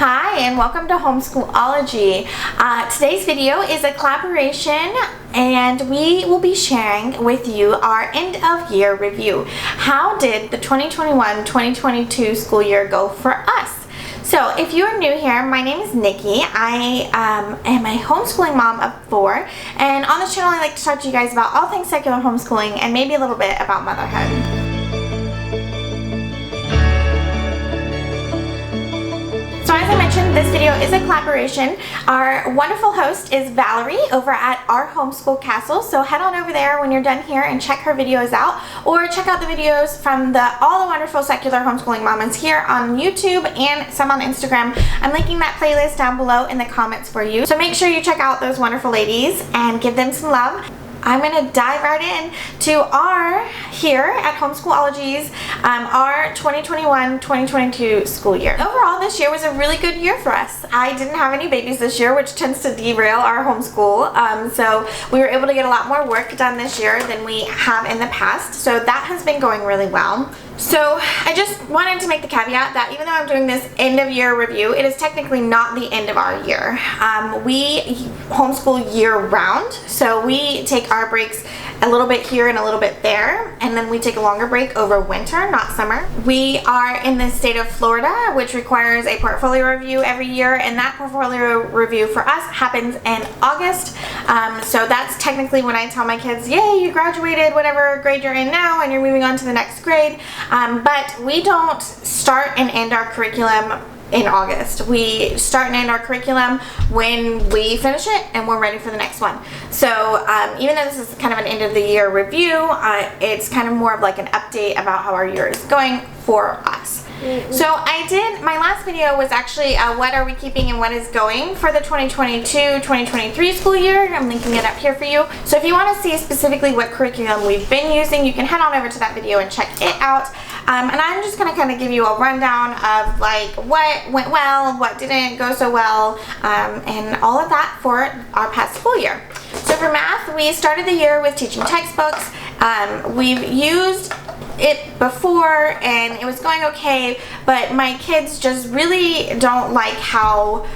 Hi and welcome to Homeschool-ology. Today's video is a collaboration and we will be sharing with you our end of year review. How did the 2021-2022 school year go for us? So if you are new here, my name is Nikki. I am a homeschooling mom of 4, and on this channel I like to talk to you guys about all things secular homeschooling and maybe a little bit about motherhood. So as I mentioned, this video is a collaboration. Our wonderful host is Valerie over at Our Homeschool Castle. So head on over there when you're done here and check her videos out, or check out the videos from all the wonderful secular homeschooling mamas here on YouTube and some on Instagram. I'm linking that playlist down below in the comments for you. So make sure you check out those wonderful ladies and give them some love. I'm going to dive right in to here at Homeschool-ology's, our 2021-2022 school year. Overall, this year was a really good year for us. I didn't have any babies this year, which tends to derail our homeschool. So we were able to get a lot more work done this year than we have in the past. So that has been going really well. So I just wanted to make the caveat that even though I'm doing this end of year review, it is technically not the end of our year. We homeschool year round, so we take our breaks a little bit here and a little bit there, and then we take a longer break over winter, not summer. We are in the state of Florida, which requires a portfolio review every year, and that portfolio review for us happens in August. So that's technically when I tell my kids, yay, you graduated whatever grade you're in now and you're moving on to the next grade. But we don't start and end our curriculum in August. We start and end our curriculum when we finish it and we're ready for the next one. So even though this is kind of an end of the year review, it's kind of more of like an update about how our year is going for us. So my last video was actually what are we keeping and what is going for the 2022-2023 school year. I'm linking it up here for you. So if you want to see specifically what curriculum we've been using, you can head on over to that video and check it out. And I'm just going to kind of give you a rundown of like what went well, what didn't go so well, and all of that for our past school year. So for math, we started the year with teaching textbooks. We've used it before and it was going okay, but my kids just really don't like how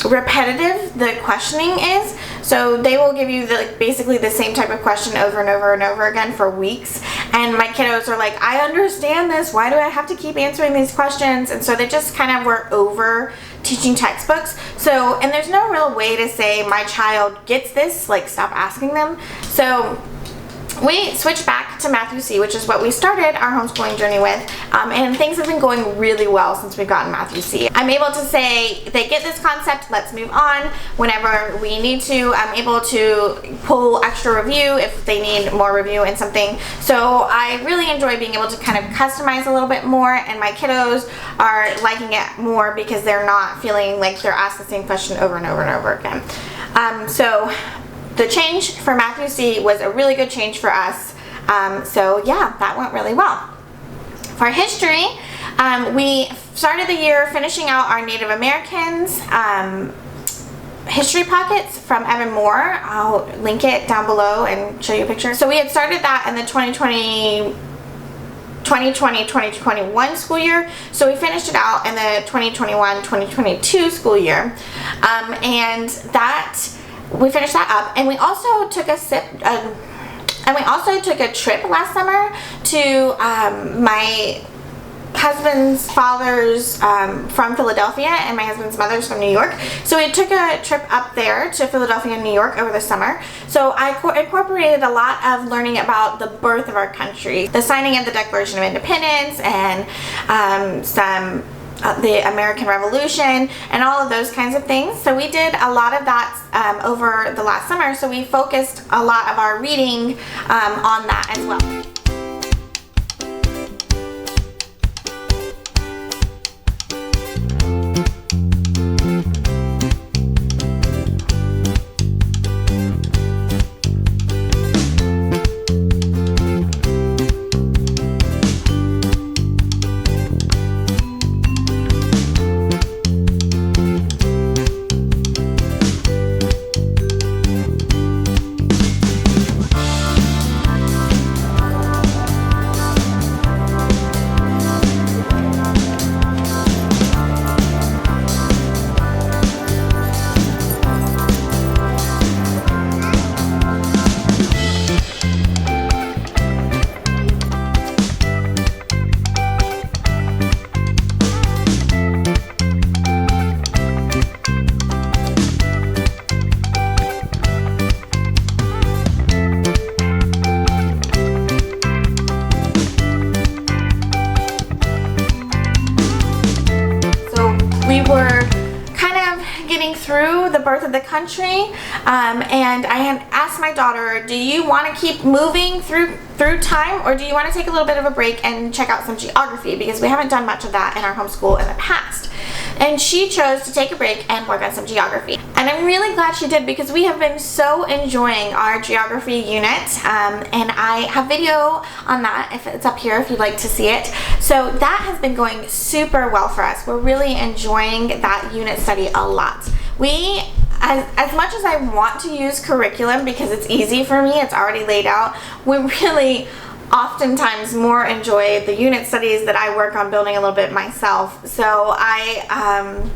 repetitive the questioning is. So they will give you basically the same type of question over and over and over again for weeks, and my kiddos are like, I understand this, why do I have to keep answering these questions? And so they just kind of were over teaching textbooks. So, and there's no real way to say my child gets this, like stop asking them. So we switched back to Matthew C, which is what we started our homeschooling journey with, and things have been going really well since we've gotten Matthew C. I'm able to say, they get this concept, let's move on. Whenever we need to, I'm able to pull extra review if they need more review in something. So I really enjoy being able to kind of customize a little bit more, and my kiddos are liking it more because they're not feeling like they're asked the same question over and over and over again. So the change for Matthew C was a really good change for us. So yeah, that went really well. For history, we started the year finishing out our Native Americans history pockets from Evan Moore. I'll link it down below and show you a picture. So we had started that in the 2020-2021 school year. So we finished it out in the 2021-2022 school year. And we finished that up, and we also took a trip last summer to my husband's father's from Philadelphia, and my husband's mother's from New York. So we took a trip up there to Philadelphia and New York over the summer. So I incorporated a lot of learning about the birth of our country, the signing of the Declaration of Independence, and the American Revolution, and all of those kinds of things. So we did a lot of that over the last summer, so we focused a lot of our reading on that as well. were kind of getting through the birth of the country, and I had asked my daughter, do you want to keep moving through time, or do you want to take a little bit of a break and check out some geography, because we haven't done much of that in our homeschool in the past. And she chose to take a break and work on some geography. And I'm really glad she did, because we have been so enjoying our geography unit, and I have video on that if it's up here if you'd like to see it. So that has been going super well for us. We're really enjoying that unit study a lot. We, as much as I want to use curriculum because it's easy for me, it's already laid out, we really oftentimes more enjoy the unit studies that I work on building a little bit myself. So I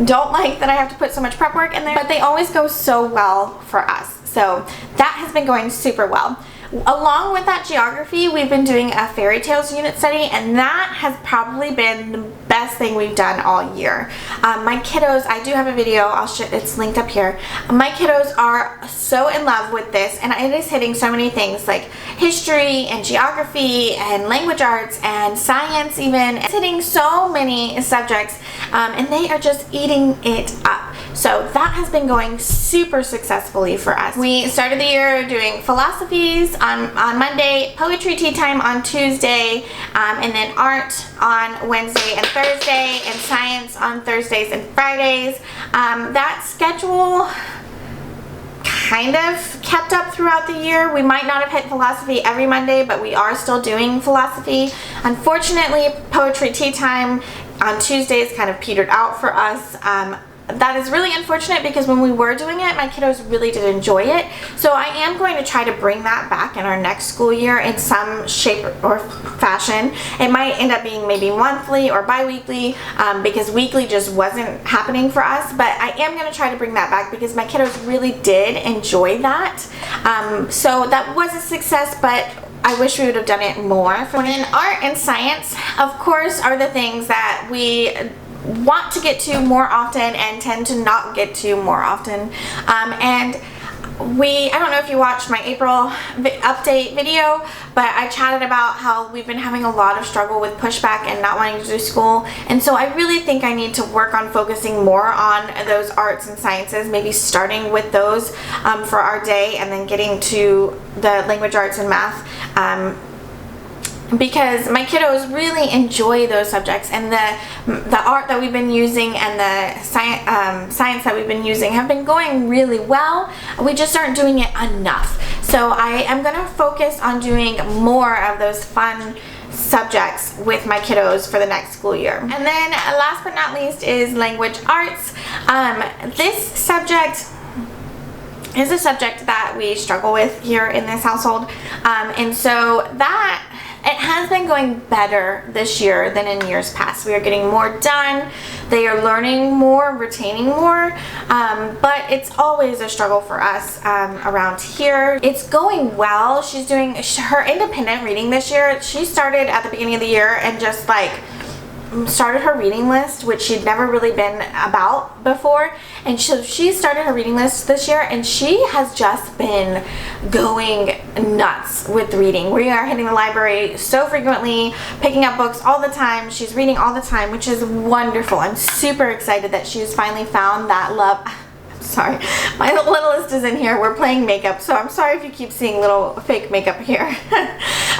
don't like that I have to put so much prep work in there, but they always go so well for us. So that has been going super well. Along with that geography, we've been doing a fairy tales unit study, and that has probably been the best thing we've done all year. My kiddos, I do have a video, it's linked up here. My kiddos are so in love with this, and it is hitting so many things like history and geography and language arts and science even. It's hitting so many subjects, and they are just eating it up. So that has been going super successfully for us. We started the year doing philosophies on Monday, poetry tea time on Tuesday, and then art on Wednesday and Thursday, and science on Thursdays and Fridays. That schedule kind of kept up throughout the year. We might not have hit philosophy every Monday, but we are still doing philosophy. Unfortunately, poetry tea time on Tuesdays kind of petered out for us. That is really unfortunate, because when we were doing it, my kiddos really did enjoy it. So I am going to try to bring that back in our next school year in some shape or fashion. It might end up being maybe monthly or bi-weekly, because weekly just wasn't happening for us. But I am going to try to bring that back, because my kiddos really did enjoy that. So that was a success, but I wish we would have done it more. In art and science, of course, are the things that we want to get to more often and tend to not get to more often. And I don't know if you watched my April update video, but I chatted about how we've been having a lot of struggle with pushback and not wanting to do school. And so I really think I need to work on focusing more on those arts and sciences, maybe starting with those for our day, and then getting to the language arts and math. Because my kiddos really enjoy those subjects, and the art that we've been using and the science that we've been using have been going really well. We just aren't doing it enough. So I am going to focus on doing more of those fun subjects with my kiddos for the next school year. And then last but not least is language arts. This subject is a subject that we struggle with here in this household, and so that it has been going better this year than in years past. We are getting more done. They are learning more, retaining more, but it's always a struggle for us around here. It's going well. She's doing her independent reading this year. She started at the beginning of the year and just like started her reading list, which she'd never really been about before. And so she started her reading list this year, and she has just been going nuts with reading. We are hitting the library so frequently, picking up books all the time. She's reading all the time, which is wonderful. I'm super excited that she's finally found that love. Sorry, my littlest is in here. We're playing makeup, so I'm sorry if you keep seeing little fake makeup here.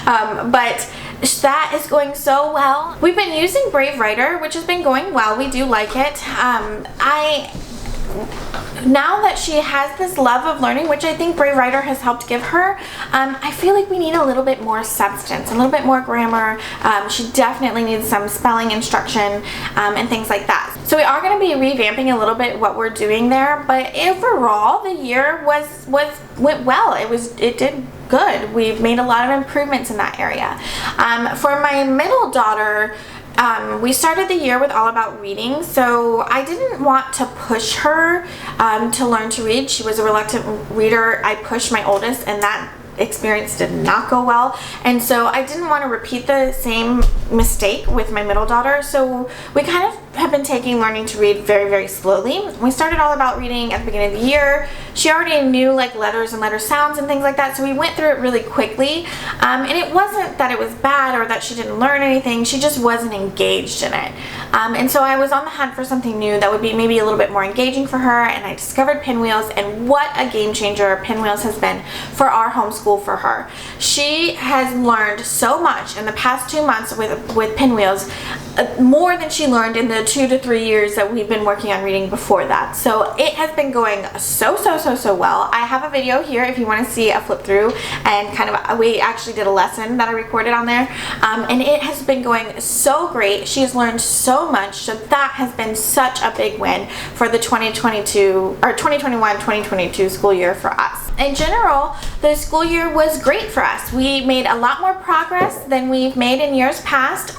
But that is going so well. We've been using Brave Writer, which has been going well. We do like it. Now that she has this love of learning, which I think Brave Writer has helped give her, I feel like we need a little bit more substance, a little bit more grammar. She definitely needs some spelling instruction and things like that. So we are going to be revamping a little bit what we're doing there, but overall the year went well. It did good. We've made a lot of improvements in that area. For my middle daughter, we started the year with All About Reading, so I didn't want to push her to learn to read. She was a reluctant reader. I pushed my oldest, and that experience did not go well, and so I didn't want to repeat the same mistake with my middle daughter. So we kind of have have been taking learning to read very, very slowly. We started All About Reading at the beginning of the year. She already knew like letters and letter sounds and things like that, so we went through it really quickly. And it wasn't that it was bad or that she didn't learn anything, she just wasn't engaged in it. And so I was on the hunt for something new that would be maybe a little bit more engaging for her, and I discovered Pinwheels, and what a game changer Pinwheels has been for our homeschool for her. She has learned so much in the past 2 months with Pinwheels, more than she learned in the 2 to 3 years that we've been working on reading before that. So it has been going so well. I have a video here if you want to see a flip through, and kind of we actually did a lesson that I recorded on there, and it has been going so great. She has learned so much, so that has been such a big win for the 2021-2022 school year for us. In general, the school year was great for us. We made a lot more progress than we've made in years past.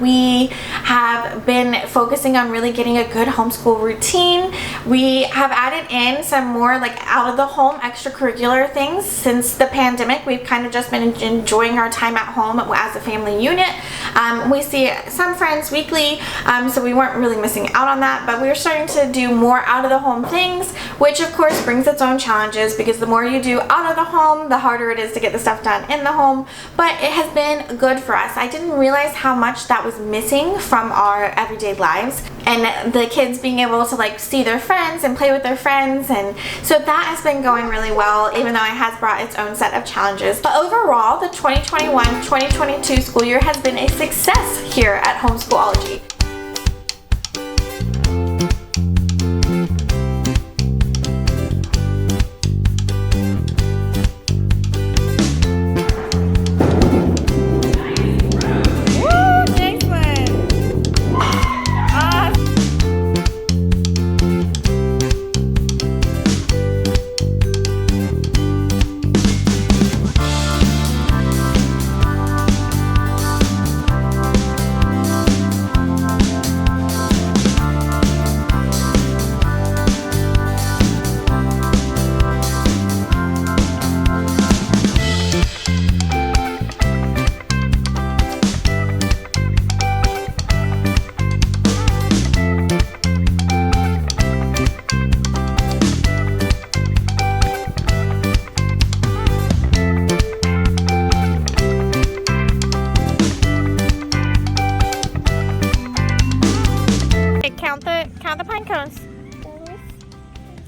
We have been focusing on really getting a good homeschool routine. We have added in some more like out of the home extracurricular things since the pandemic. We've kind of just been enjoying our time at home as a family unit. We see some friends weekly, so we weren't really missing out on that, but we were starting to do more out of the home things, which of course brings its own challenges, because the more you do out of the home, the harder it is to get the stuff done in the home. But it has been good for us. I didn't realize how much that was missing from our everyday lives, and the kids being able to like see their friends and play with their friends, and so that has been going really well, even though it has brought its own set of challenges. But overall, the 2021-2022 school year has been a success here at Homeschool-ology. Count the pine cones.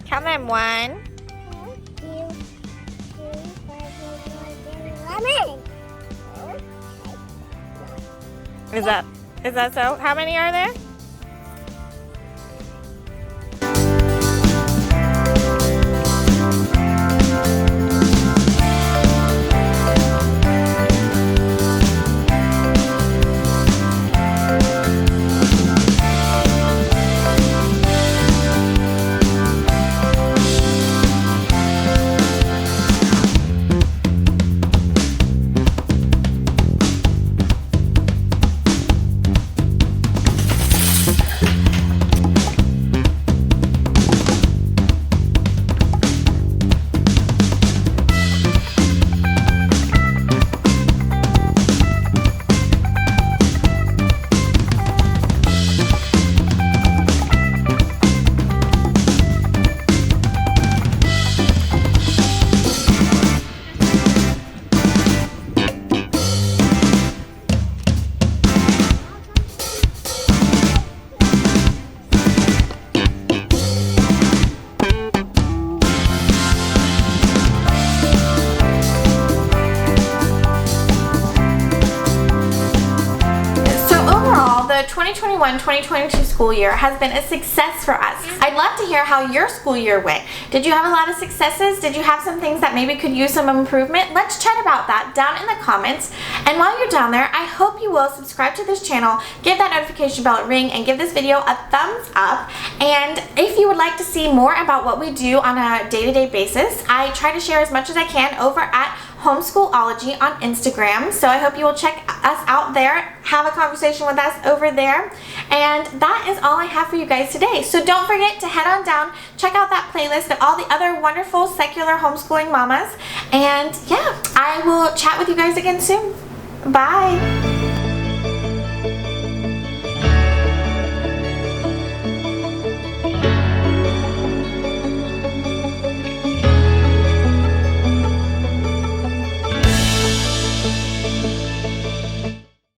Count them. 1, 2, 3, 4, 5, 6, 7, 8. Is that so? How many are there? The 2021-2022 school year has been a success for us. I'd love to hear how your school year went. Did you have a lot of successes? Did you have some things that maybe could use some improvement? Let's chat about that down in the comments. And while you're down there, I hope you will subscribe to this channel, give that notification bell a ring, and give this video a thumbs up. And if you would like to see more about what we do on a day-to-day basis, I try to share as much as I can over at Homeschool-ology on Instagram, so I hope you will check us out there, have a conversation with us over there. And that is all I have for you guys today. So don't forget to head on down, check out that playlist of all the other wonderful secular homeschooling mamas. And yeah, I will chat with you guys again soon. Bye.